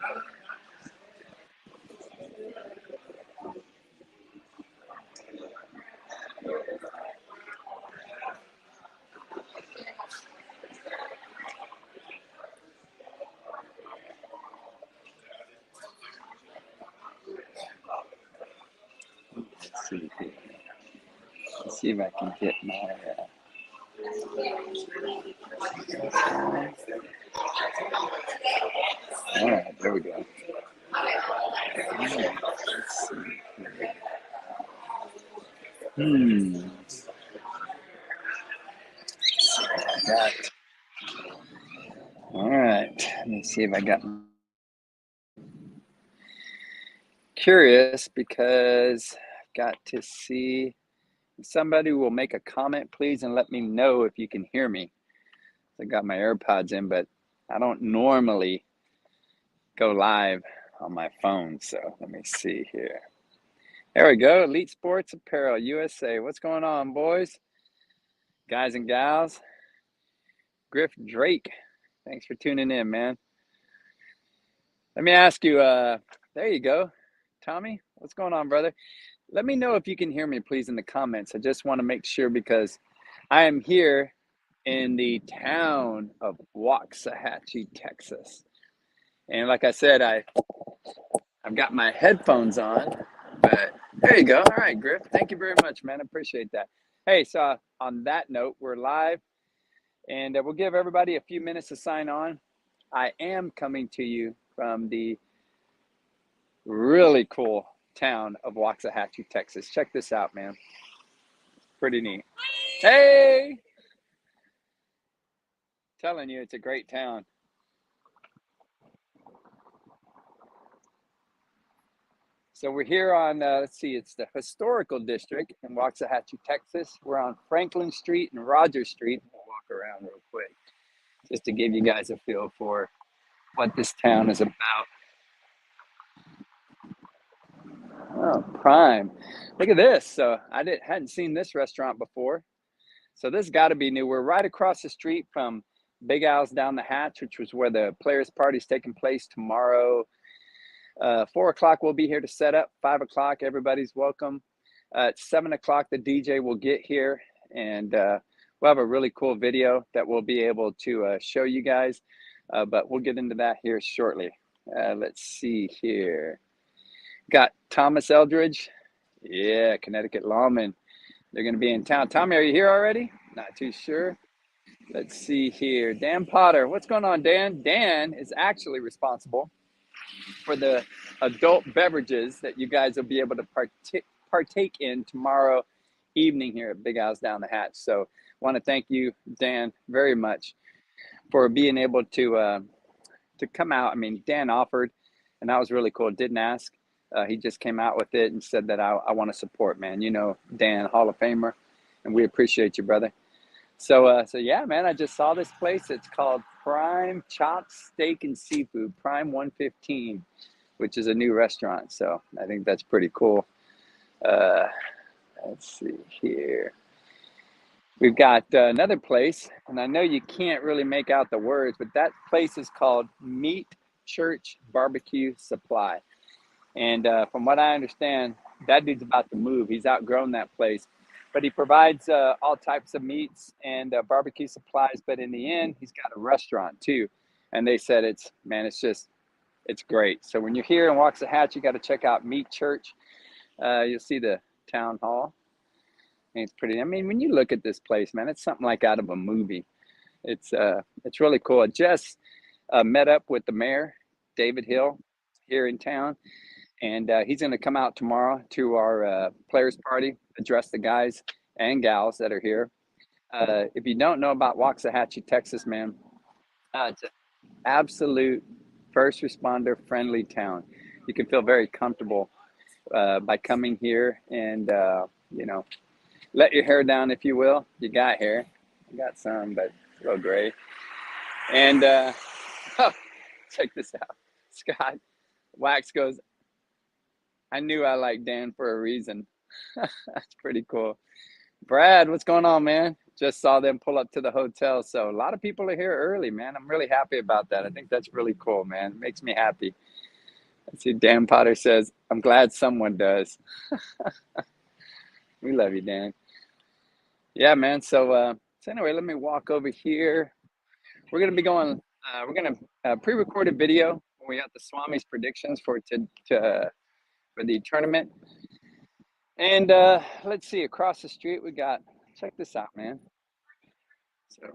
Let's see here. Let's see if I can get my. All right, there we go. Let's see. Got. All right. Let me see if I got. Curious because I've got to see. Somebody will make a comment, please, and let me know if you can hear me. I got my AirPods in, but I don't normally go live on my phone. So let me see here. There we go. Elite Sports Apparel USA. What's going on, boys, guys and gals? Griff Drake, thanks for tuning in, man. Let me ask you, there you go. Tommy, what's going on, brother? Let me know if you can hear me, please, in the comments. I just want to make sure because I am here in the town of Waxahachie, Texas. And like I said, I've got my headphones on, but there you go. All right, Griff. Thank you very much, man. I appreciate that. Hey, so on that note, we're live, and we'll give everybody a few minutes to sign on. I am coming to you from the really cool town of Waxahachie, Texas. Check this out, man. Pretty neat. Hey! Telling you, it's a great town. So we're here on, let's see, it's the historical district in Waxahachie, Texas. We're on Franklin Street and Rogers Street. We'll walk around real quick just to give you guys a feel for what this town is about. Oh, Prime. Look at this. So I hadn't seen this restaurant before. So this got to be new. We're right across the street from Big Al's Down the Hatch, which was where the Players Party is taking place tomorrow. 4 o'clock, we'll be here to set up. 5 o'clock, everybody's welcome. At 7 o'clock, the DJ will get here, and we'll have a really cool video that we'll be able to show you guys. But we'll get into that here shortly. Let's see here. Got Thomas Eldridge. Yeah, Connecticut LAWMEN. They're going to be in town. Tommy, are you here already? Not too sure. Let's see here. Dan Potter. What's going on, Dan? Dan is actually responsible for the adult beverages that you guys will be able to partake in tomorrow evening here at Big Al's Down the Hatch. So I want to thank you, Dan, very much for being able to come out. I mean, Dan offered, and that was really cool. Didn't ask. He just came out with it and said that I want to support, man. You know, Dan, Hall of Famer, and we appreciate you, brother. So yeah, man, I just saw this place. It's called Prime Chopped Steak and Seafood, Prime 115, which is a new restaurant. So I think that's pretty cool. Let's see here. We've got another place, and I know you can't really make out the words, but that place is called Meat Church Barbecue Supply. And from what I understand, that dude's about to move. He's outgrown that place. But he provides all types of meats and barbecue supplies. But in the end, he's got a restaurant too. And they said it's great. So when you're here in Waxahachie, you got to check out Meat Church. You'll see the town hall. And it's pretty. I mean, when you look at this place, man, it's something like out of a movie. It's really cool. I just met up with the mayor, David Hill, here in town. And he's going to come out tomorrow to our players party, address the guys and gals that are here. If you don't know about Waxahachie, Texas, man, it's an absolute first responder friendly town. You can feel very comfortable by coming here and, you know, let your hair down, if you will. You got hair. You got some, but it's a little gray. And oh, check this out. Scott Wax goes, I knew I liked Dan for a reason. That's pretty cool. Brad, what's going on, man? just saw them pull up to the hotel. So a lot of people are here early, man. I'm really happy about that. I think that's really cool, man. It makes me happy. Let's see, Dan Potter says, I'm glad someone does. We love you, Dan. Yeah, man. So anyway, let me walk over here. We're going to be going, we're going to pre-recorded video. We got the Swami's predictions for the tournament. And let's see, across the street, we got, check this out, man. So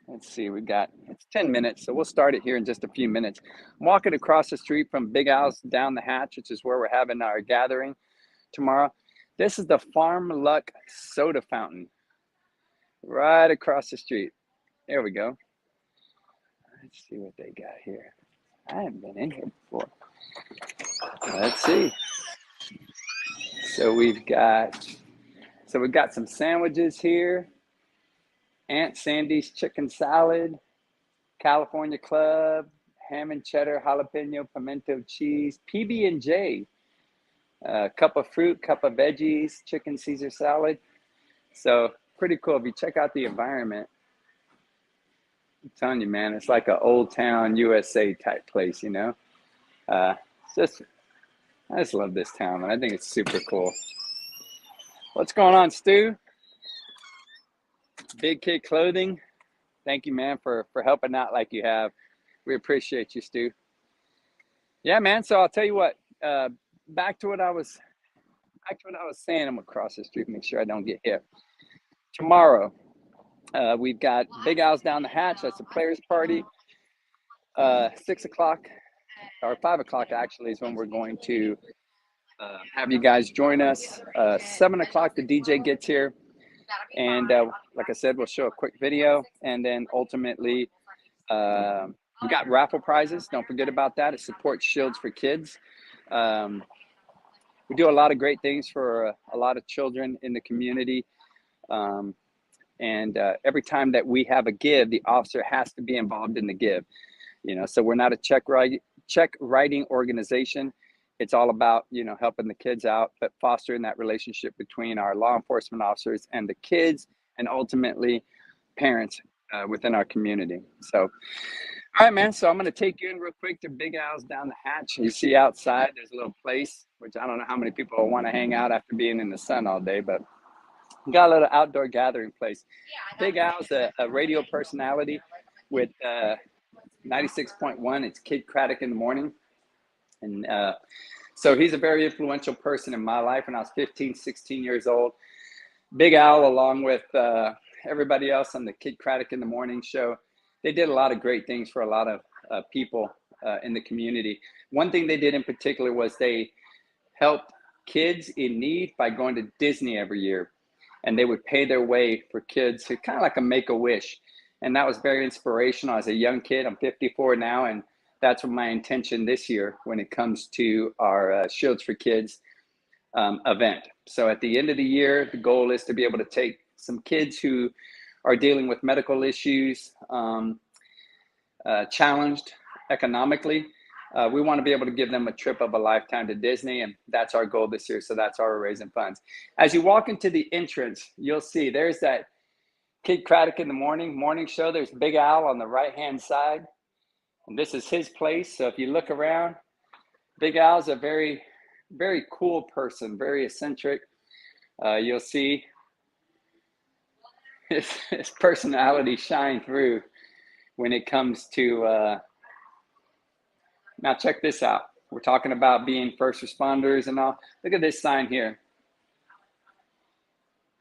let's see, it's 10 minutes. So we'll start it here in just a few minutes. I'm walking across the street from Big Al's down the hatch, which is where we're having our gathering tomorrow. This is the Farm Luck soda fountain right across the street. There we go. Let's see what they got here. I haven't been in here before. Let's see. So we've got some sandwiches here. Aunt Sandy's chicken salad, California Club, ham and cheddar, jalapeno, pimento cheese, PB&J, cup of fruit, cup of veggies, chicken Caesar salad. So pretty cool. If you check out the environment, I'm telling you, man, it's like an old town USA type place, you know. I just love this town, man. I think it's super cool. What's going on, Stu? Big Kid Clothing. Thank you, man, for helping out like you have. We appreciate you, Stu. Yeah, man. So I'll tell you what. Back to what I was saying. I'm gonna cross the street, make sure I don't get hit. Tomorrow, we've got Big Al's down the hatch. That's the players' party. 6 o'clock or 5 o'clock actually is when we're going to have you guys join us. 7 o'clock, the DJ gets here. And like I said, we'll show a quick video. And then ultimately, we got raffle prizes. Don't forget about that. It supports Shields for Kids. We do a lot of great things for a lot of children in the community. And every time that we have a give, the officer has to be involved in the give. You know, so we're not a check writing organization. It's all about, you know, helping the kids out, but fostering that relationship between our law enforcement officers and the kids, and ultimately parents within our community. So, all right, man. So I'm going to take you in real quick to Big Al's down the hatch. You see outside, there's a little place, which I don't know how many people will want to hang out after being in the sun all day, but we got a little outdoor gathering place. Big Al's a radio personality with 96.1. It's Kid Craddock in the morning. And so he's a very influential person in my life when I was 15, 16 years old. Big Al, along with everybody else on the Kid Craddock in the Morning show, they did a lot of great things for a lot of people in the community. One thing they did in particular was they helped kids in need by going to Disney every year. And they would pay their way for kids, who kind of like a Make-A-Wish. And that was very inspirational as a young kid. I'm 54 now, and that's what my intention this year when it comes to our Shields for Kids event. So at the end of the year, the goal is to be able to take some kids who are dealing with medical issues, challenged economically. We want to be able to give them a trip of a lifetime to Disney, and that's our goal this year. So that's how we're raising funds. As you walk into the entrance, you'll see there's that Kid Craddock in the morning show. There's Big Al on the right-hand side. And this is his place. So if you look around, Big Al's a very, very cool person, very eccentric. You'll see his personality shine through when it comes to, now check this out. We're talking about being first responders and all. Look at this sign here.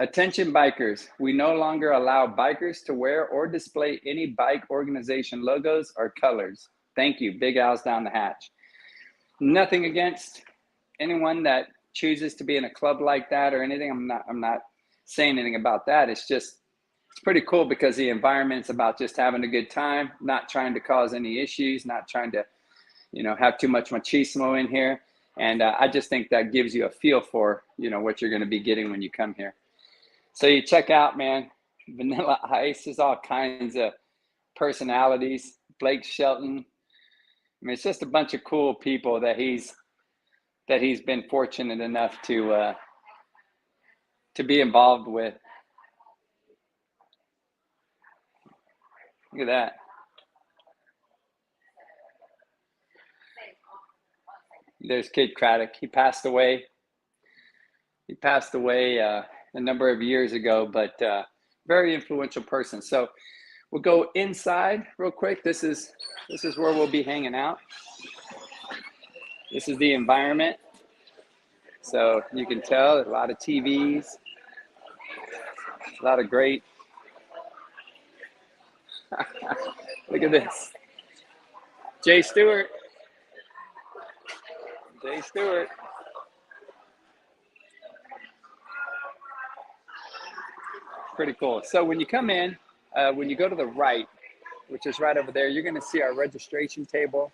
Attention bikers, we no longer allow bikers to wear or display any bike organization logos or colors. Thank you, Big Al's down the hatch. Nothing against anyone that chooses to be in a club like that or anything. I'm not saying anything about that. It's pretty cool because the environment's about just having a good time, not trying to cause any issues, not trying to, you know, have too much machismo in here. And I just think that gives you a feel for, you know, what you're going to be getting when you come here. So you check out, man, Vanilla Ice. There's all kinds of personalities. Blake Shelton. I mean, it's just a bunch of cool people that he's been fortunate enough to be involved with. Look at that. There's Kid Craddock. He passed away. A number of years ago, but very influential person. So we'll go inside real quick. This is where we'll be hanging out. This is the environment. So you can tell a lot of TVs, a lot of great. Look at this. Jay Stewart. Pretty cool. So when you come in, when you go to the right, which is right over there, you're going to see our registration table.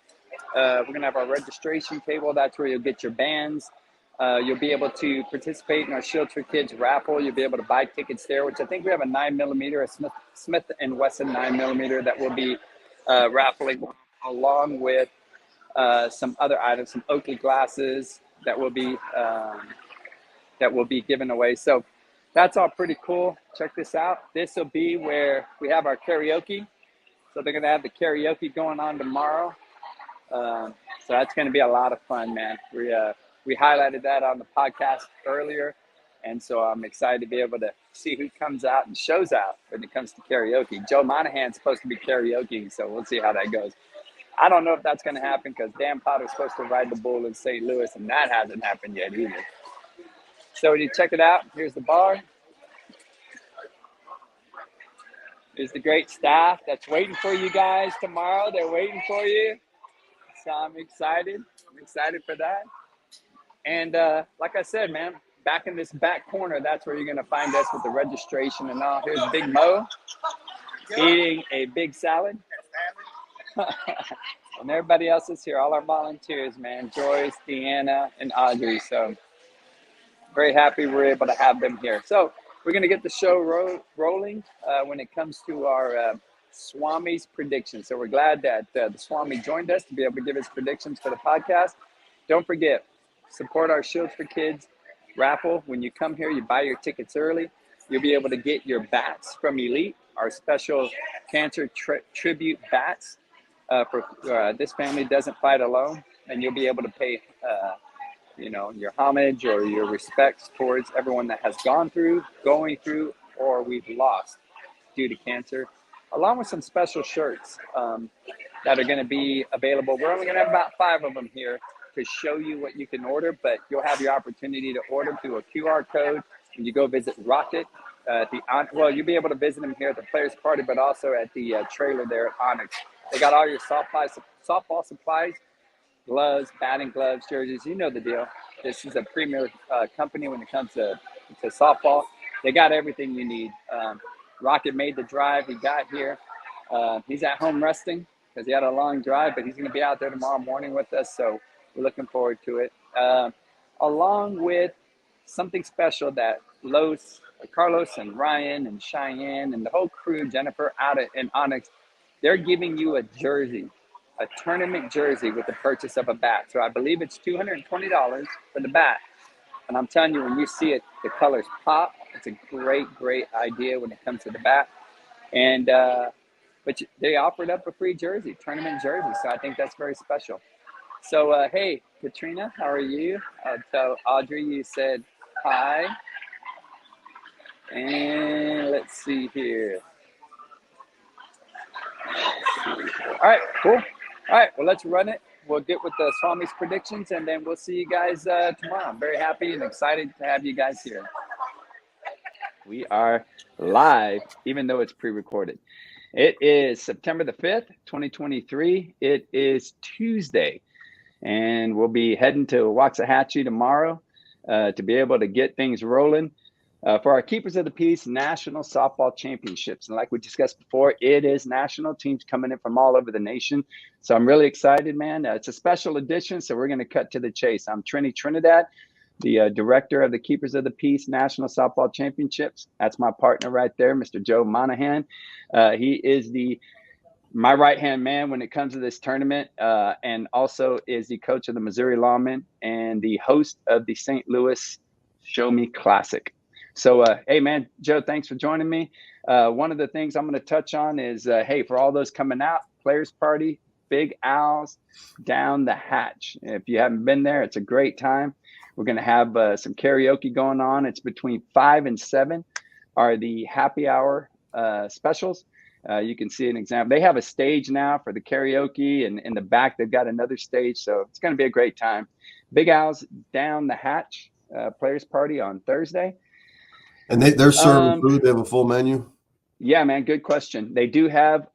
We're going to have our registration table. That's where you'll get your bands. You'll be able to participate in our Shields for Kids raffle. You'll be able to buy tickets there, which I think we have a 9mm, a Smith & Wesson 9mm that will be raffling, along with some other items, some Oakley glasses that will be given away. So that's all pretty cool. Check this out. This will be where we have our karaoke. So they're going to have the karaoke going on tomorrow. So that's going to be a lot of fun, man. We highlighted that on the podcast earlier. And so I'm excited to be able to see who comes out and shows out when it comes to karaoke. Joe Monahan's supposed to be karaokeing, so we'll see how that goes. I don't know if that's going to happen because Dan Potter's supposed to ride the bull in St. Louis, and that hasn't happened yet either. So when you check it out, here's the bar. Here's the great staff that's waiting for you guys tomorrow. They're waiting for you. So I'm excited. For that. And like I said, man, back in this back corner, that's where you're going to find us with the registration and all. Here's Big Mo eating a big salad. And everybody else is here, all our volunteers, man, Joyce, Deanna, and Audrey. So very happy we're able to have them here. So we're going to get the show rolling when it comes to our Swami's predictions. So we're glad that the Swami joined us to be able to give his predictions for the podcast. Don't forget, support our Shields for Kids raffle. When you come here, you buy your tickets early. You'll be able to get your bats from Elite, our special cancer tribute bats. For This Family Doesn't Fight Alone, and you'll be able to pay, your homage or your respects towards everyone that has gone through, going through, or we've lost due to cancer, along with some special shirts that are going to be available. We're only going to have about 5 of them here to show you what you can order, but you'll have your opportunity to order through a QR code when you go visit Rocket. You'll be able to visit them here at the Players Party, but also at the trailer there at Onyx. They got all your softball supplies, gloves, batting gloves, jerseys. You know the deal. This is a premier company when it comes to softball. They got everything you need. Rocket made the drive. He got here. He's at home resting because he had a long drive, but he's going to be out there tomorrow morning with us. So we're looking forward to it. Along with something special that Carlos and Ryan and Cheyenne and the whole crew, Jennifer out in Onyx, they're giving you a jersey, a tournament jersey with the purchase of a bat. So I believe it's $220 for the bat. And I'm telling you, when you see it, the colors pop. It's a great, great idea when it comes to the bat. And but they offered up a free jersey, tournament jersey. So I think that's very special. So, hey, Katrina, how are you? I'll tell Audrey you said hi. And let's see here. All right, cool. All right, well, let's run it. We'll get with the Swami's predictions, and then we'll see you guys tomorrow. I'm very happy and excited to have you guys here. We are live, even though it's pre-recorded. It is September the 5th, 2023. It is Tuesday, and we'll be heading to Waxahachie tomorrow to be able to get things rolling. For our Keepers of the Peace National Softball Championships. And like we discussed before, it is national, teams coming in from all over the nation. So I'm really excited, man. It's a special edition, so we're going to cut to the chase. I'm Trinidad, the director of the Keepers of the Peace National Softball Championships. That's my partner right there, Mr. Joe Monahan. He is my right-hand man when it comes to this tournament, and also is the coach of the Missouri LAWMEN and the host of the St. Louis Show Me Classic. So, hey, man, Joe, thanks for joining me. One of the things I'm going to touch on is, hey, for all those coming out, Players Party, Big Al's down the hatch. If you haven't been there, it's a great time. We're going to have some karaoke going on. It's between 5 and 7 are the happy hour specials. You can see an example. They have a stage now for the karaoke, and in the back, they've got another stage. So it's going to be a great time. Big Al's down the hatch, Players Party on Thursday. And they're serving food. They have a full menu. Yeah, man. Good question. They do have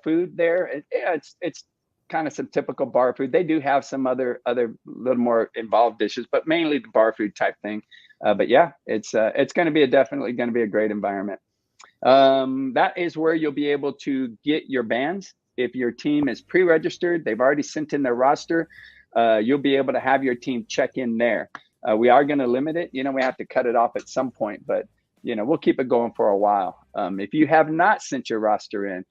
food there. It's kind of some typical bar food. They do have some other little more involved dishes, but mainly the bar food type thing. But yeah, it's going to be definitely going to be a great environment. That is where you'll be able to get your bands. If your team is pre-registered, they've already sent in their roster. You'll be able to have your team check in there. We are going to limit it. We have to cut it off at some point, but we'll keep it going for a while. If you have not sent your roster in,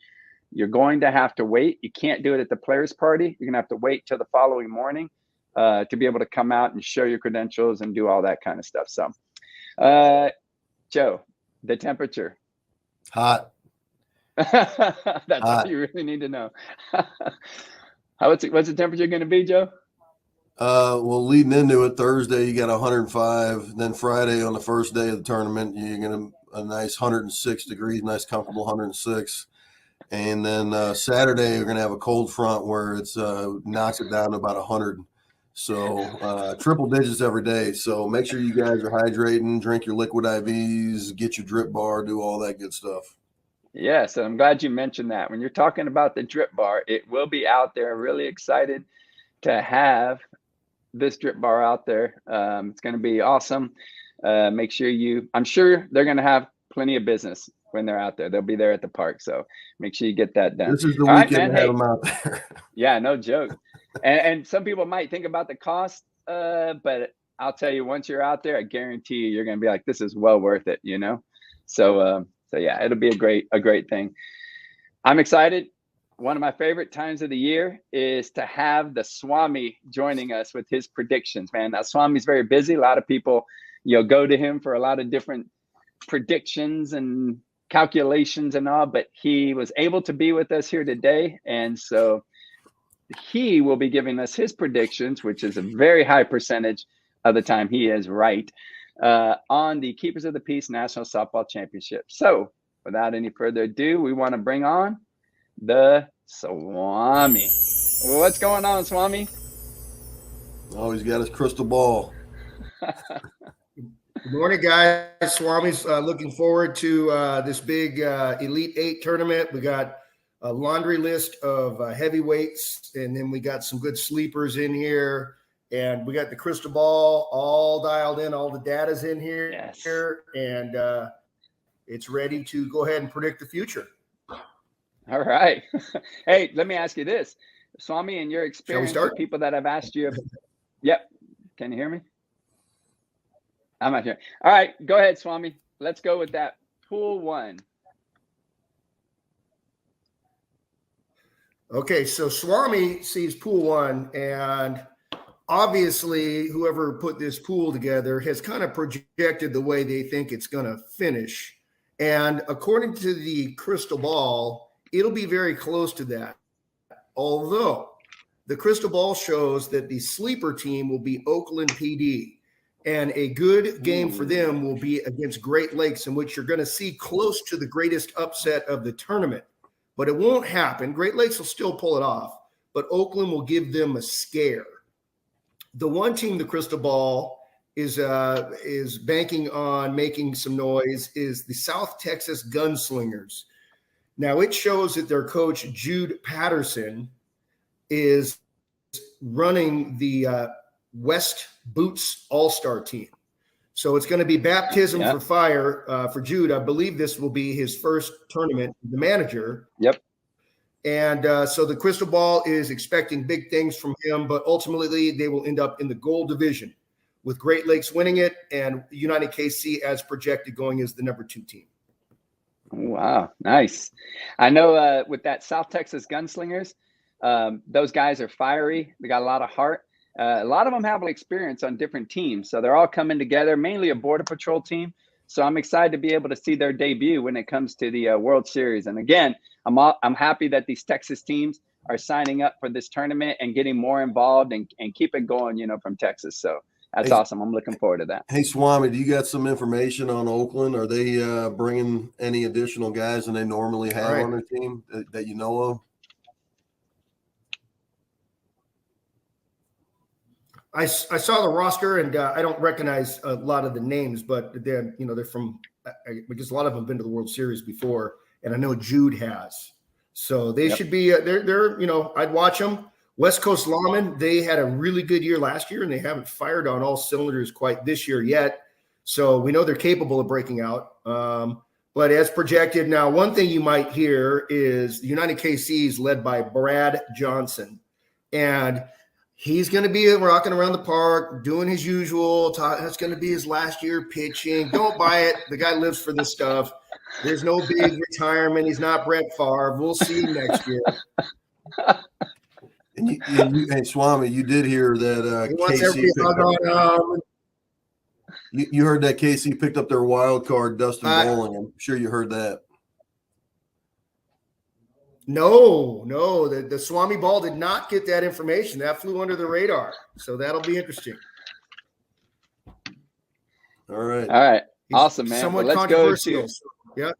you're going to have to wait. You can't do it at the Players Party. You're going to have to wait till the following morning to be able to come out and show your credentials and do all that kind of stuff. So, Joe, the temperature. Hot. That's hot. All you really need to know. What's the temperature going to be, Joe? Well, leading into it, Thursday you got 105. Then Friday on the first day of the tournament, you're gonna a nice 106 degrees, nice comfortable 106. And then Saturday you're gonna have a cold front where it's knocks it down to about 100. So triple digits every day. So make sure you guys are hydrating, drink your liquid IVs, get your drip bar, do all that good stuff. Yes, I'm glad you mentioned that. When you're talking about the drip bar, it will be out there. Really excited to have this drip bar out there. It's going to be awesome. Make sure I'm sure they're going to have plenty of business when they're out there. They'll be there at the park. So make sure you get that done. This is the weekend to have them out there. Yeah, no joke. And some people might think about the cost, but I'll tell you, once you're out there, I guarantee you're going to be like, this is well worth it, So yeah, it'll be a great thing. I'm excited. One of my favorite times of the year is to have the Swami joining us with his predictions, man. Now, Swami's very busy. A lot of people, go to him for a lot of different predictions and calculations and all, but he was able to be with us here today. And so he will be giving us his predictions, which is a very high percentage of the time he is right, on the Keepers of the Peace National Softball Championship. So without any further ado, we want to bring on the Swami. What's going on, Swami? Oh, he's got his crystal ball. Good morning, guys. Swami's looking forward to this big Elite 8 tournament. We got a laundry list of heavyweights, and then we got some good sleepers in here. And we got the crystal ball all dialed in. All the data's in here. Yes. And it's ready to go ahead and predict the future. All right. Hey, let me ask you this. Swami, in your experience with people that have asked you. Yep. Can you hear me? I'm not here. All right. Go ahead, Swami. Let's go with that. Pool 1. Okay. So Swami sees pool 1, and obviously whoever put this pool together has kind of projected the way they think it's going to finish. And according to the crystal ball, it'll be very close to that. Although the crystal ball shows that the sleeper team will be Oakland PD, and a good game for them will be against Great Lakes, in which you're going to see close to the greatest upset of the tournament. But it won't happen. Great Lakes will still pull it off, but Oakland will give them a scare. The one team the crystal ball is banking on making some noise is the South Texas Gunslingers. Now, it shows that their coach, Jude Patterson, is running the West Boots All-Star team. So it's going to be baptism for fire for Jude. I believe this will be his first tournament, the manager. Yep. And so the crystal ball is expecting big things from him, but ultimately they will end up in the gold division with Great Lakes winning it and United KC as projected going as the number 2 team. Wow, nice. I know with that South Texas Gunslingers, those guys are fiery. They got a lot of heart. A lot of them have experience on different teams. So they're all coming together, mainly a Border Patrol team. So I'm excited to be able to see their debut when it comes to the World Series. And again, I'm happy that these Texas teams are signing up for this tournament and getting more involved and keep it going, from Texas. So that's awesome. I'm looking forward to that. Hey, Swami, do you got some information on Oakland? Are they bringing any additional guys than they normally have on their team that you know of? I saw the roster, and I don't recognize a lot of the names, but they're from, because a lot of them have been to the World Series before, and I know Jude has. So they should be, they're I'd watch them. West Coast LAWMEN, they had a really good year last year, and they haven't fired on all cylinders quite this year yet. So we know they're capable of breaking out. But as projected, now one thing you might hear is the United KCs led by Brad Johnson. And he's going to be rocking around the park, doing his usual. That's going to be his last year pitching. Don't buy it. The guy lives for this stuff. There's no big retirement. He's not Brett Favre. We'll see him next year. And hey, Swami, you did hear that He wants KC you heard that KC picked up their wild card, Dustin Bowling. I'm sure you heard that. No, the Swami Ball did not get that information. That flew under the radar. So that'll be interesting. All right. Awesome, man. Somewhat let's controversial. Go to, so, yeah.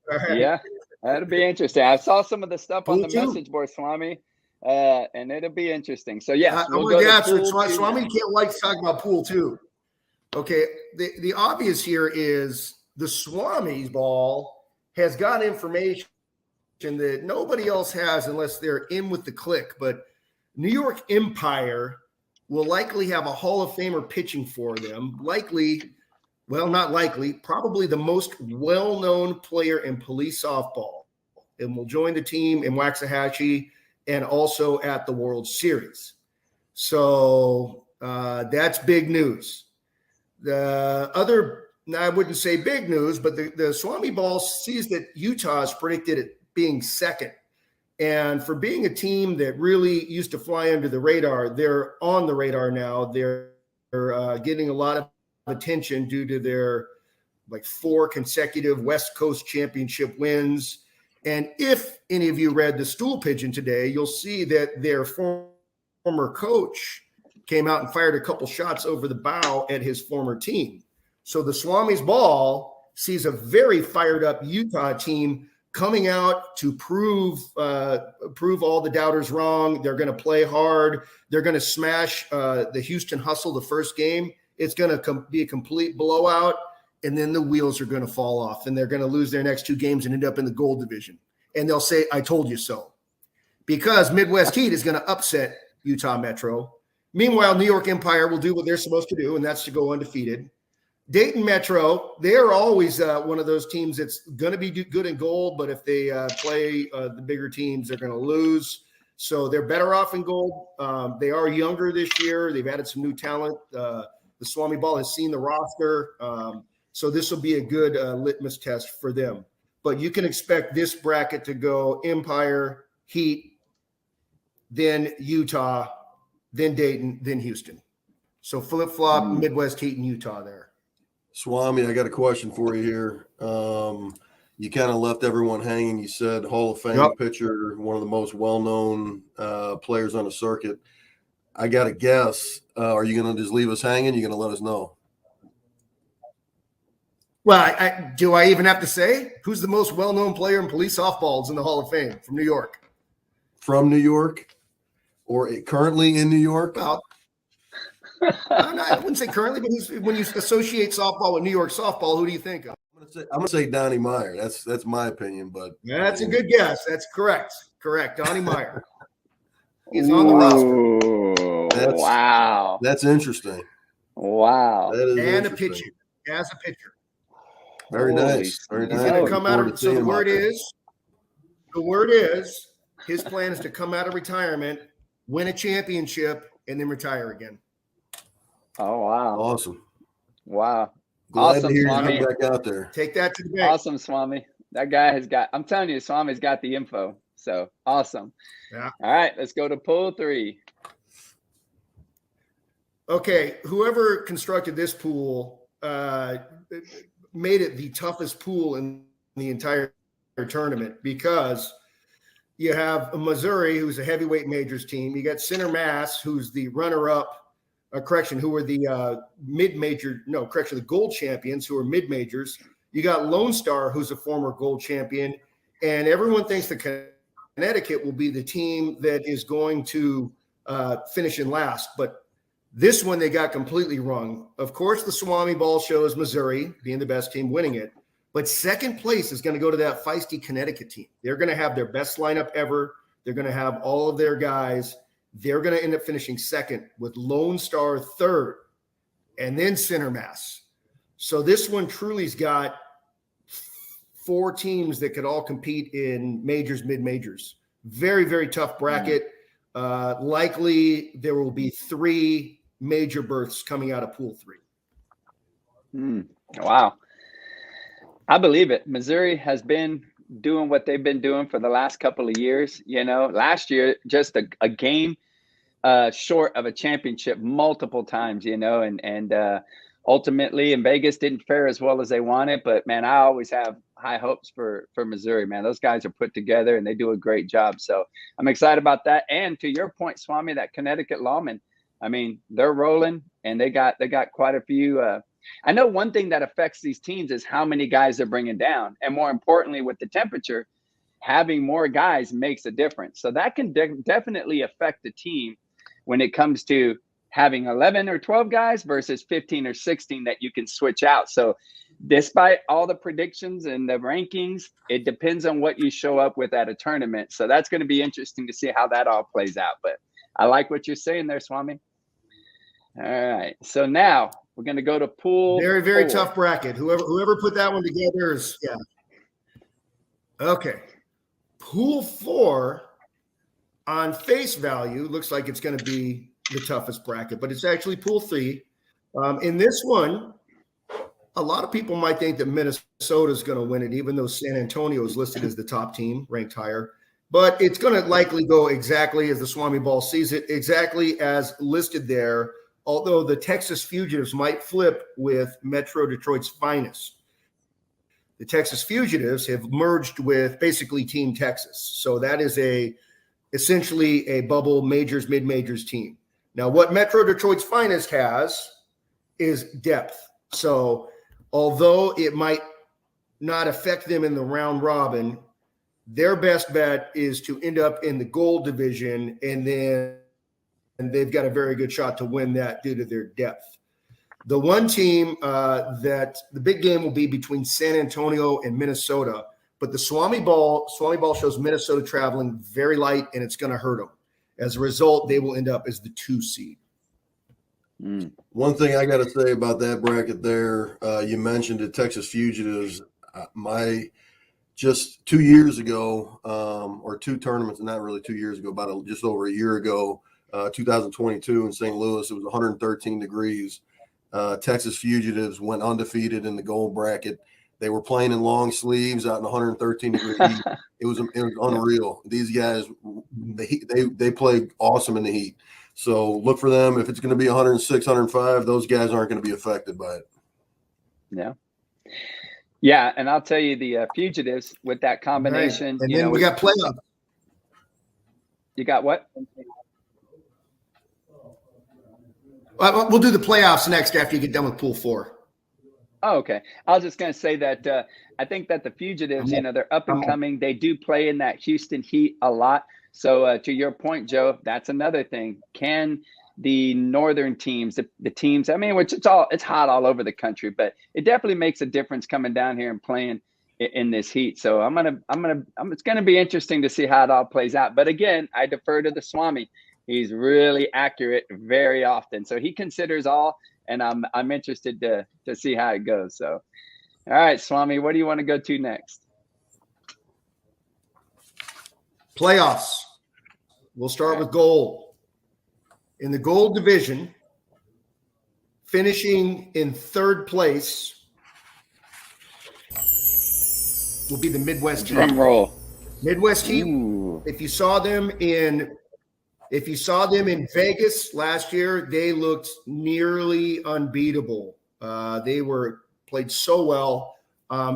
Right. Yeah, that'll be interesting. I saw some of the stuff on the message board, Swami, and it'll be interesting. So, yeah. Swami can't like to talk about pool too. Okay, the obvious here is the Swami's Ball has got information that nobody else has unless they're in with the click. But New York Empire will likely have a Hall of Famer pitching for them. Probably the most well-known player in police softball, and will join the team in Waxahachie and also at the World Series. So that's big news. The other, I wouldn't say big news, but the Swami Ball sees that Utah is predicted at being second. And for being a team that really used to fly under the radar, they're on the radar now. They're getting a lot of attention due to their 4 consecutive West Coast championship wins. And if any of you read the stool pigeon today, you'll see that their former coach came out and fired a couple shots over the bow at his former team. So the Swami's Ball sees a very fired up Utah team coming out to prove all the doubters wrong. They're going to play hard. They're going to smash the Houston Hustle the first game. It's going to be a complete blowout, and then the wheels are going to fall off, and they're going to lose their next 2 games and end up in the gold division. And they'll say, I told you so, because Midwest Heat is going to upset Utah Metro. Meanwhile, New York Empire will do what they're supposed to do, and that's to go undefeated. Dayton Metro, they're always one of those teams that's going to be good in gold, but if they play the bigger teams, they're going to lose. So they're better off in gold. They are younger this year. They've added some new talent. The Swami Ball has seen the roster. So this will be a good litmus test for them. But you can expect this bracket to go Empire, Heat, then Utah, then Dayton, then Houston. So flip-flop, Midwest Heat and Utah there. Swami, I got a question for you here. You kind of left everyone hanging. You said Hall of Fame pitcher, one of the most well-known players on the circuit. I got to guess. Are you going to just leave us hanging? You're going to let us know? Well, do I even have to say who's the most well-known player in police softballs in the Hall of Fame from New York? From New York, or currently in New York? Well, I wouldn't say currently, but when you associate softball with New York softball, who do you think of? I'm gonna say Donnie Meyer. That's my opinion, but that's a good guess. That's correct. Donnie Meyer. He's on the roster. Wow. That's interesting. Wow. That is and a pitcher. As a pitcher. Very nice. Very nice. He's going to come out of, so the word is, his plan is to come out of retirement, win a championship, and then retire again. Oh, wow. Awesome. Wow. Glad awesome, to hear Swami. you back out there. Take that to the bank. Awesome, Swami. That guy has got, I'm telling you, Swami's got the info. So awesome. Yeah. All right, let's go to pool 3. Okay, whoever constructed this pool made it the toughest pool in the entire tournament because you have Missouri, who's a heavyweight majors team. You got Center Mass, who's the runner-up, who were the the gold champions, who are mid-majors. You got Lone Star, who's a former gold champion. And everyone thinks that Connecticut will be the team that is going to finish in last. But this one they got completely wrong. Of course, the Swami Ball shows Missouri being the best team winning it. But second place is going to go to that feisty Connecticut team. They're going to have their best lineup ever. They're going to have all of their guys. They're going to end up finishing second with Lone Star third and then Center Mass. So this one truly's got 4 teams that could all compete in majors, mid-majors. Very, very tough bracket. Likely there will be 3 major berths coming out of Pool 3. Wow. I believe it. Missouri has been doing what they've been doing for the last couple of years. You know, last year, just a game short of a championship multiple times, you know, and ultimately in Vegas didn't fare as well as they wanted. But, man, I always have high hopes for Missouri, man. Those guys are put together and they do a great job. So I'm excited about that. And to your point, Swami, that Connecticut Lawmen, I mean, they're rolling and they got quite a few. I know one thing that affects these teams is how many guys they're bringing down. And more importantly, with the temperature, having more guys makes a difference. So that can definitely affect the team when it comes to having 11 or 12 guys versus 15 or 16 that you can switch out. So despite all the predictions and the rankings, it depends on what you show up with at a tournament. So that's going to be interesting to see how that all plays out. But I like what you're saying there, Swami. All right. So now we're going to go to pool. Very, very 4. tough bracket. Whoever put that one together is, yeah. Okay. Pool 4 on face value looks like it's going to be the toughest bracket, but it's actually Pool 3. In this one, a lot of people might think that Minnesota is going to win it, even though San Antonio is listed as the top team, ranked higher. But it's going to likely go exactly as the Swami Ball sees it, exactly as listed there, although the Texas Fugitives might flip with Metro Detroit's finest. The Texas Fugitives have merged with basically Team Texas. So that is essentially a bubble majors, mid-majors team. Now, what Metro Detroit's finest has is depth. So although it might not affect them in the round robin, their best bet is to end up in the gold division, and they've got a very good shot to win that due to their depth. The one team that the big game will be between San Antonio and Minnesota, but the Swami Ball shows Minnesota traveling very light, and it's going to hurt them. As a result, they will end up as the 2 seed. One thing I got to say about that bracket there, you mentioned the Texas Fugitives. Just 2 years ago, or 2 tournaments, not really 2 years ago, just over a year ago, 2022 in St. Louis, it was 113 degrees. Texas Fugitives went undefeated in the gold bracket. They were playing in long sleeves out in 113 degree heat. It was unreal. These guys, they played awesome in the heat. So look for them. If it's going to be 106, 105, those guys aren't going to be affected by it. Yeah. Yeah, and I'll tell you, the Fugitives with that combination. Right. And then we got playoffs. You got what? We'll do the playoffs next after you get done with Pool 4. Oh, okay. I was just going to say that I think that the Fugitives, they're up and coming. They do play in that Houston heat a lot. So to your point, Joe, that's another thing. Can the northern teams, the teams, I mean, it's hot all over the country, but it definitely makes a difference coming down here and playing in this heat. So it's going to be interesting to see how it all plays out. But again, I defer to the Swami. He's really accurate very often. So he considers all, and I'm interested to see how it goes. So, all right, Swami, what do you want to go to next? Playoffs. We'll start with gold. In the gold division, finishing in third place will be the Midwest team. Drum roll. Midwest team. Ooh. If you saw them in Vegas last year, they looked nearly unbeatable. They were played so well.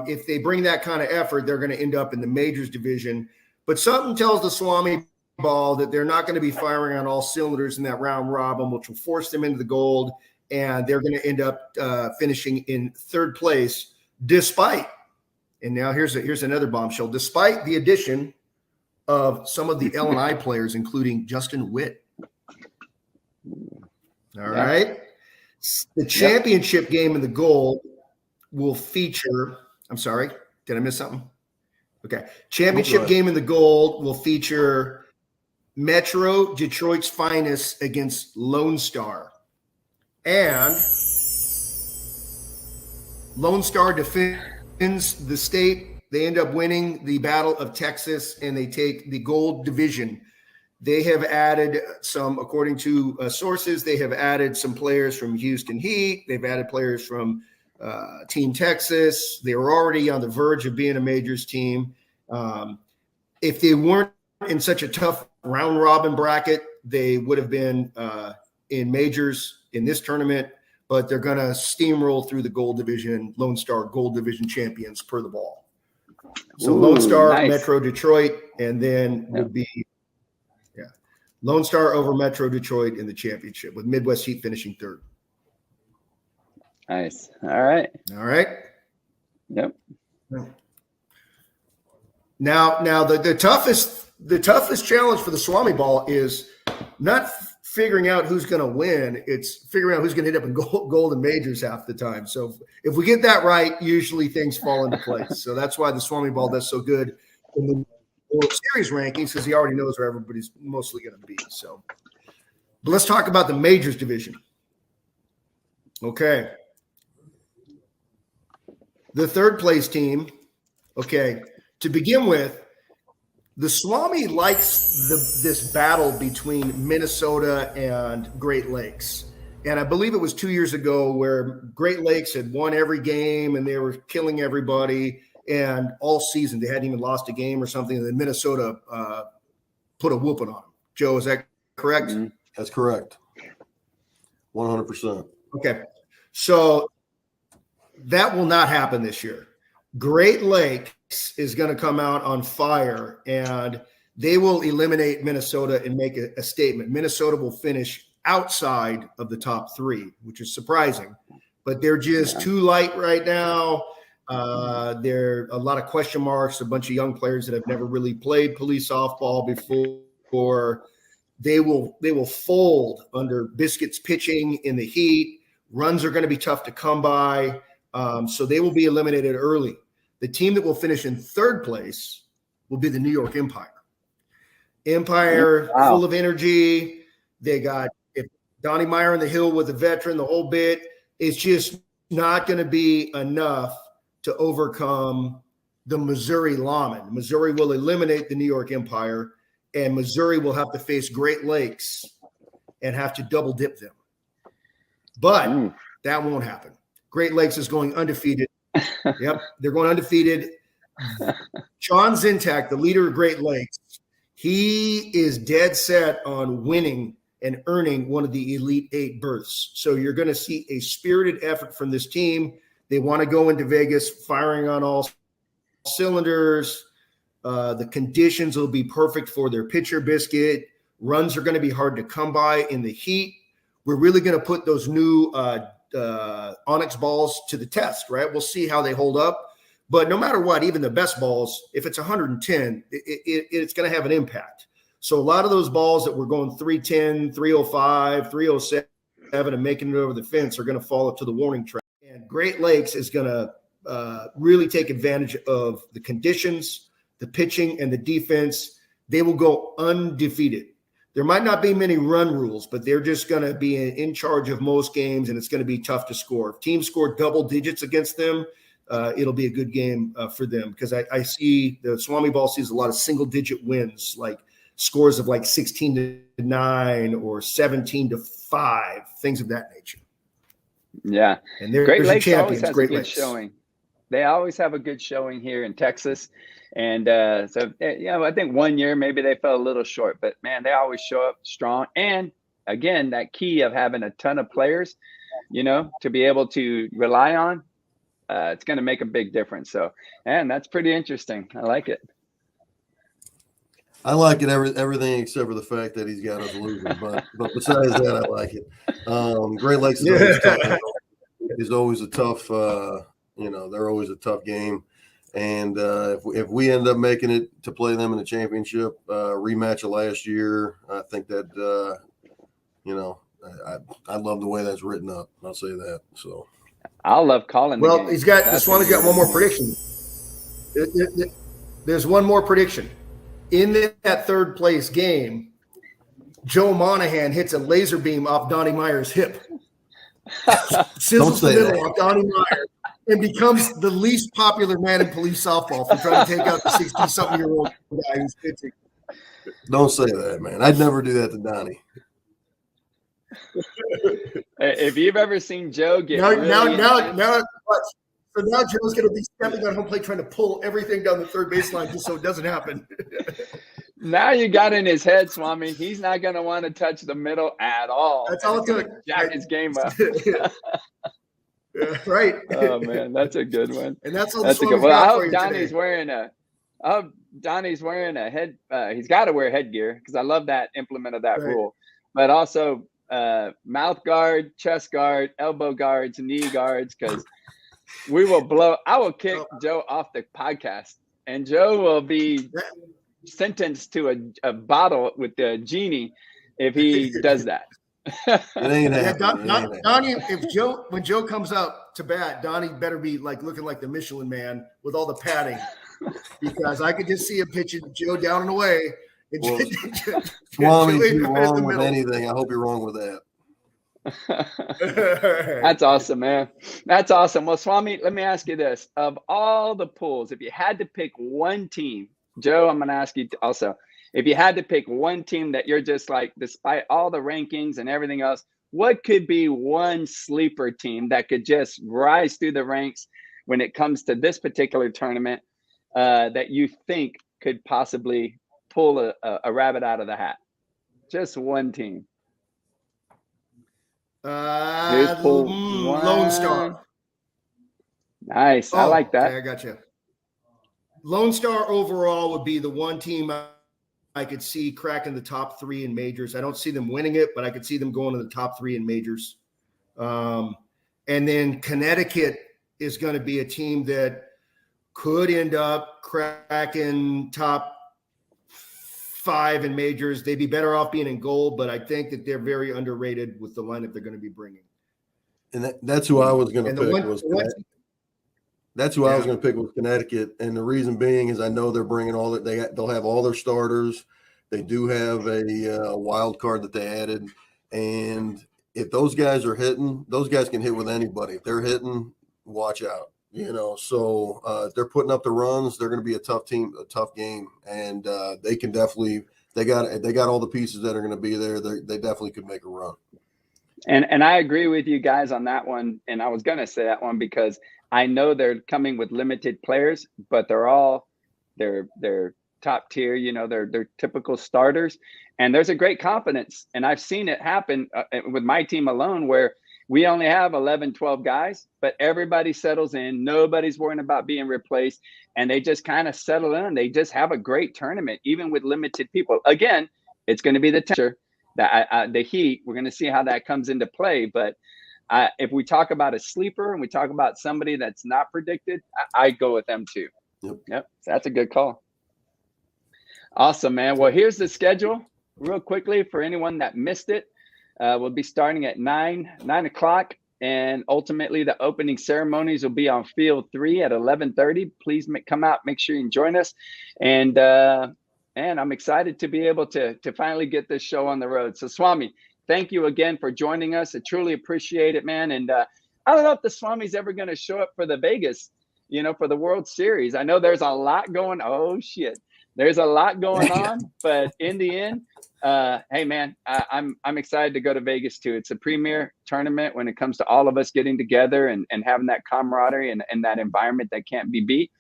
If they bring that kind of effort, they're going to end up in the majors division. But something tells the Swami ball that they're not going to be firing on all cylinders in that round robin, which will force them into the gold, and they're going to end up finishing in third place, despite, and now here's another bombshell, despite the addition of some of the LNI players, including Justin Witt. All right. The championship game in the gold will feature, I'm sorry, did I miss something? Okay. Championship game in the gold will feature Metro Detroit's finest against Lone Star. And Lone Star defends the state. They end up winning the Battle of Texas, and they take the gold division. They have added some, according to sources, they have added some players from Houston Heat. They've added players from Team Texas. They were already on the verge of being a majors team. If they weren't in such a tough round robin bracket, they would have been in majors in this tournament, but they're going to steamroll through the gold division, Lone Star gold division champions per the ball. So Lone Star, nice. Metro Detroit, and then would be Lone Star over Metro Detroit in the championship, with Midwest Heat finishing third. Nice. All right. All right. Yep. Now the toughest challenge for the Swami ball is not figuring out who's going to win. It's figuring out who's going to end up in golden majors half the time. So if we get that right, usually things fall into place. So that's why the Swami ball does so good in the World Series rankings, because he already knows where everybody's mostly going to be. So, but let's talk about the majors division. Okay. The third place team. Okay. To begin with, the Swami likes this battle between Minnesota and Great Lakes. And I believe it was 2 years ago where Great Lakes had won every game and they were killing everybody. And all season, they hadn't even lost a game or something. And then Minnesota put a whooping on them. Joe, is that correct? Mm-hmm. That's correct. 100%. Okay. So that will not happen this year. Great Lakes is going to come out on fire, and they will eliminate Minnesota and make a statement. Minnesota will finish outside of the top three, which is surprising. But they're just too light right now. There are a lot of question marks, a bunch of young players that have never really played police softball before. They will fold under Biscuit's pitching in the Heat. Runs are going to be tough to come by. So they will be eliminated early. The team that will finish in third place will be the New York Empire. Full of energy. They got Donnie Meyer on the hill with a veteran, the whole bit. It's just not going to be enough to overcome the Missouri LAWMEN. Missouri will eliminate the New York Empire, and Missouri will have to face Great Lakes and have to double dip them. But that won't happen. Great Lakes is going undefeated. Yep, they're going undefeated. John Zintak, the leader of Great Lakes, he is dead set on winning and earning one of the Elite Eight berths. So you're going to see a spirited effort from this team. They want to go into Vegas firing on all cylinders. The conditions will be perfect for their pitcher, Biscuit. Runs are going to be hard to come by in the Heat. We're really going to put those new Onyx balls to the test, right? We'll see how they hold up. But no matter what, even the best balls, if it's 110, it's going to have an impact. So a lot of those balls that were going 310, 305, 307 and making it over the fence are going to fall up to the warning track. And Great Lakes is going to really take advantage of the conditions, the pitching, and the defense. They will go undefeated. There might not be many run rules, but they're just going to be in charge of most games, and it's going to be tough to score. If teams score double digits against them, it'll be a good game for them, because I see the Swami ball sees a lot of single-digit wins, like scores of like 16-9 or 17-5, things of that nature. Yeah. And Great Lakes champions, always has a good showing. They always have a good showing here in Texas. And so, I think 1 year maybe they fell a little short, but man, they always show up strong. And again, that key of having a ton of players, to be able to rely on. it's going to make a big difference. So, and that's pretty interesting. I like it. I like it, everything except for the fact that he's got us losing. But besides that, I like it. Great Lakes is always a tough. They're always a tough game. And if we end up making it to play them in the championship rematch of last year, I think that I love the way that's written up. I'll say that. So I love calling. Well, Swami's got one more prediction. There's one more prediction. In that third place game, Joe Monahan hits a laser beam off Donnie Meyer's hip, sizzles the middle off Donnie Meyer, and becomes the least popular man in police softball for trying to take out the 60-something-year-old guy who's pitching. Don't say that, man. I'd never do that to Donnie. If you've ever seen Joe get now Joe's going to be stepping on home plate trying to pull everything down the third baseline just so it doesn't happen. Now you got in his head, Swami. He's not going to want to touch the middle at all. That's all it's going to jack his game up. Yeah, right. Oh man, that's a good one. And that's all. That's a good. Well, I hope Donnie's wearing a head. He's got to wear headgear because I love that implement of that rule. But also mouth guard, chest guard, elbow guards, knee guards, because I will kick Joe off the podcast, and Joe will be sentenced to a bottle with the genie if he does that. Donnie, when Joe comes out to bat, Donnie better be looking like the Michelin Man with all the padding, because I could just see him pitching Joe down and away. Swami, if you're wrong with anything, I hope you're wrong with that. That's awesome, man. That's awesome. Well, Swami, let me ask you this: of all the pools, if you had to pick one team, Joe, I'm going to ask you also. If you had to pick one team that you're just like, despite all the rankings and everything else, what could be one sleeper team that could just rise through the ranks when it comes to this particular tournament that you think could possibly pull a rabbit out of the hat? Just one team. Lone Star. Nice. I like that. Okay, I got you. Lone Star overall would be the one team I could see cracking the top three in majors. I don't see them winning it, but I could see them going to the top three in majors. And then Connecticut is going to be a team that could end up cracking top 5 in majors. They'd be better off being in gold, but I think that they're very underrated with the lineup they're going to be bringing. And that's who I was going to pick. That's who I was going to pick with Connecticut, and the reason being is I know they're bringing all that they'll have all their starters. They do have a wild card that they added, and if those guys are hitting, those guys can hit with anybody. If they're hitting, watch out. So if they're putting up the runs, they're going to be a tough team, a tough game, and they can definitely they got all the pieces that are going to be there. They definitely could make a run. And I agree with you guys on that one. And I was going to say that one because I know they're coming with limited players, but they're top tier, they're typical starters. And there's a great confidence. And I've seen it happen with my team alone where we only have 11, 12 guys, but everybody settles in. Nobody's worrying about being replaced. And they just kind of settle in. They just have a great tournament, even with limited people. Again, it's going to be the temperature. The heat, we're going to see how that comes into play. But if we talk about a sleeper and we talk about somebody that's not predicted, I go with them too. Yep. That's a good call. Awesome, man. Well, here's the schedule real quickly for anyone that missed it. We'll be starting at 9 o'clock. And ultimately, the opening ceremonies will be on Field 3 at 11:30. Please come out. Make sure you join us. And I'm excited to be able to finally get this show on the road. So, Swami, thank you again for joining us. I truly appreciate it, man. And I don't know if the Swami's ever going to show up for the Vegas, for the World Series. I know there's a lot going. Oh, shit. There's a lot going on. But in the end, hey, man, I'm excited to go to Vegas, too. It's a premier tournament when it comes to all of us getting together and having that camaraderie and that environment that can't be beat.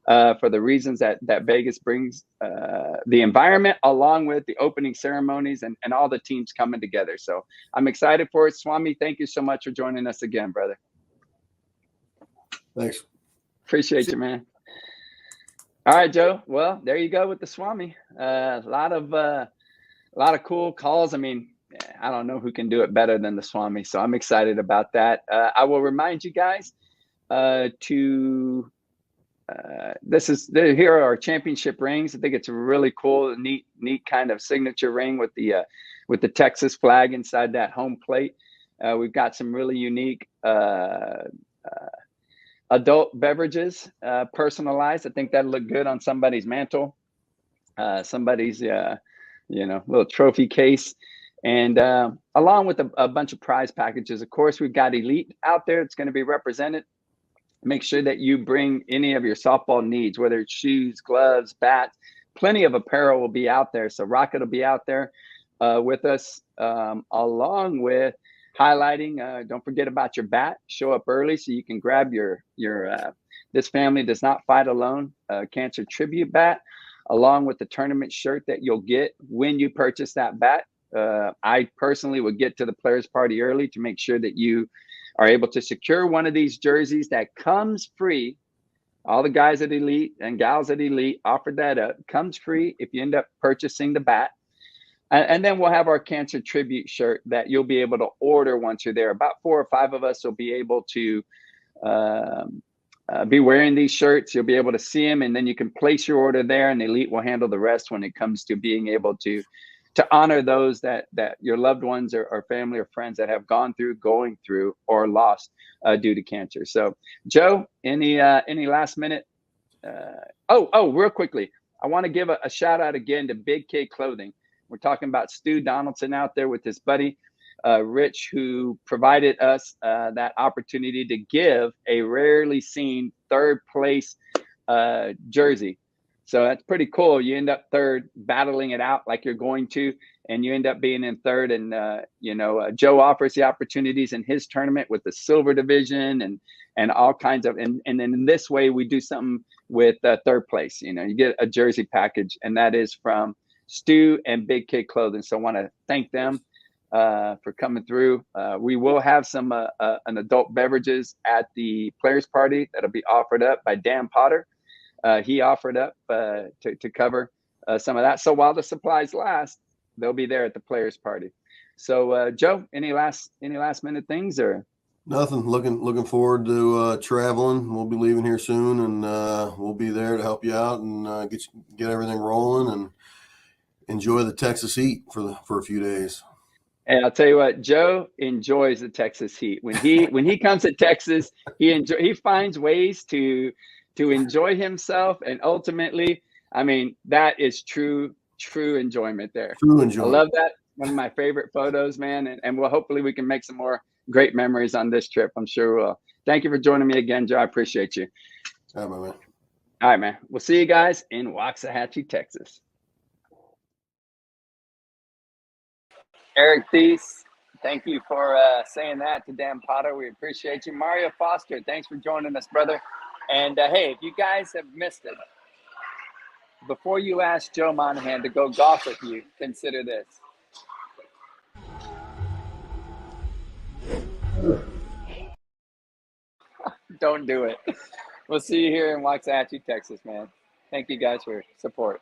For the reasons that Vegas brings the environment along with the opening ceremonies and all the teams coming together. So I'm excited for it. Swami, thank you so much for joining us again, brother. Thanks. Appreciate you, man. All right, Joe. Well, there you go with the Swami. A lot of cool calls. I mean, I don't know who can do it better than the Swami, so I'm excited about that. I will remind you guys here are our championship rings. I think it's a really cool, neat kind of signature ring with the Texas flag inside that home plate. We've got some really unique adult beverages, personalized. I think that'll look good on somebody's mantle, somebody's little trophy case, and along with a bunch of prize packages. Of course, we've got Elite out there. It's going to be represented. Make sure that you bring any of your softball needs, whether it's shoes, gloves, bats. Plenty of apparel will be out there. So Rocket will be out there with us, along with highlighting. Don't forget about your bat. Show up early so you can grab your This Family Does Not Fight Alone cancer tribute bat, along with the tournament shirt that you'll get when you purchase that bat. I personally would get to the players party early to make sure that you are able to secure one of these jerseys that comes free. All the guys at Elite and gals at Elite offered that up. Comes free if you end up purchasing the bat. And then we'll have our cancer tribute shirt that you'll be able to order once you're there. About 4 or 5 of us will be able to be wearing these shirts. You'll be able to see them, and then you can place your order there, and Elite will handle the rest when it comes to being able to honor those that your loved ones or family or friends that have going through, or lost due to cancer. So, Joe, any last minute? Real quickly, I want to give a shout out again to Big K Clothing. We're talking about Stu Donaldson out there with his buddy Rich, who provided us that opportunity to give a rarely seen 3rd place jersey. So that's pretty cool. You end up 3rd, battling it out like you're going to, and you end up being in 3rd. And Joe offers the opportunities in his tournament with the silver division and all kinds of. And then in this way, we do something with 3rd place. You get a jersey package, and that is from Stu and Big K Clothing. So I want to thank them for coming through. We will have some an adult beverages at the players party that'll be offered up by Dan Potter. He offered up to cover some of that. So while the supplies last, they'll be there at the players party. So Joe, any last minute things or? Nothing. Looking forward to traveling. We'll be leaving here soon, and we'll be there to help you out and get everything rolling and enjoy the Texas heat for a few days. And I'll tell you what, Joe enjoys the Texas heat. When he comes to Texas, he finds ways to enjoy himself, and ultimately, I mean, that is true enjoyment there. True enjoyment. I love that. One of my favorite photos, man. And hopefully we can make some more great memories on this trip. I'm sure we'll. Thank you for joining me again, Joe. I appreciate you. All right, my man. All right, man. We'll see you guys in Waxahachie, Texas. Eric Thies, thank you for saying that to Dan Potter. We appreciate you. Mario Foster, thanks for joining us, brother. And hey, if you guys have missed it, before you ask Joe Monahan to go golf with you, consider this. Don't do it. We'll see you here in Waxahachie, Texas, man. Thank you guys for your support.